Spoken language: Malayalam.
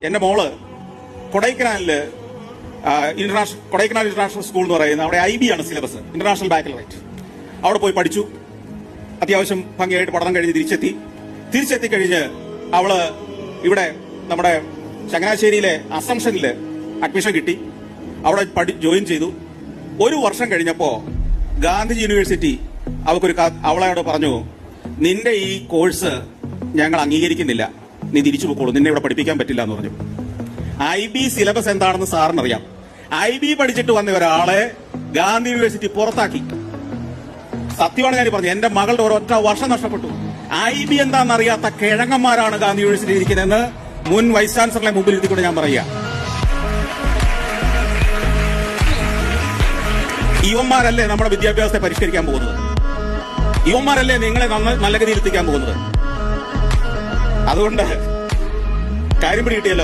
എന്റെ മോള് കൊടൈക്കനാലില് കൊടൈക്കനാൽ ഇന്റർനാഷണൽ സ്കൂൾ എന്ന് പറയുന്ന അവിടെ IB ആണ് സിലബസ്, ഇന്റർനാഷണൽ ബാക്കലറേറ്റ്. അവിടെ പോയി പഠിച്ചു. അത്യാവശ്യം ഭംഗിയായിട്ട് പഠനം കഴിഞ്ഞ് തിരിച്ചെത്തി കഴിഞ്ഞ് അവള് ഇവിടെ നമ്മുടെ ചങ്ങനാശ്ശേരിയിലെ അസംഷനില് അഡ്മിഷൻ കിട്ടി. അവിടെ ജോയിൻ ചെയ്തു. ഒരു വർഷം കഴിഞ്ഞപ്പോ ഗാന്ധി യൂണിവേഴ്സിറ്റി അവളോട് പറഞ്ഞു, നിന്റെ ഈ കോഴ്സ് ഞങ്ങൾ അംഗീകരിക്കുന്നില്ല, നീ തിരിച്ചു പോക്കോളൂ, നിന്നെ ഇവിടെ പഠിപ്പിക്കാൻ പറ്റില്ല എന്ന് പറഞ്ഞു. IB സിലബസ് എന്താണെന്ന് സാറിനറിയാം. IB പഠിച്ചിട്ട് വന്ന ഒരാളെ ഗാന്ധി യൂണിവേഴ്സിറ്റി പുറത്താക്കി. സത്യമാണ് ഞാൻ പറഞ്ഞു, എന്റെ മകളുടെ ഒരൊറ്റ വർഷം നഷ്ടപ്പെട്ടു. IB എന്താണെന്നറിയാത്ത കിഴങ്ങന്മാരാണ് ഗാന്ധി യൂണിവേഴ്സിറ്റി ഇരിക്കുന്നതെന്ന് മുൻ വൈസ് ചാൻസലറിന്റെ മുമ്പിൽ ഇരുത്തിക്കൊണ്ട് ഞാൻ പറയുക. ഇവന്മാരല്ലേ നമ്മുടെ വിദ്യാഭ്യാസത്തെ പരിഷ്കരിക്കാൻ പോകുന്നത്? ഇവന്മാരല്ലേ നിങ്ങളെ നല്ല ഗതിയിൽ എത്തിക്കാൻ പോകുന്നത്? അതുകൊണ്ട് കാര്യം പിടികിട്ടിയല്ലോ.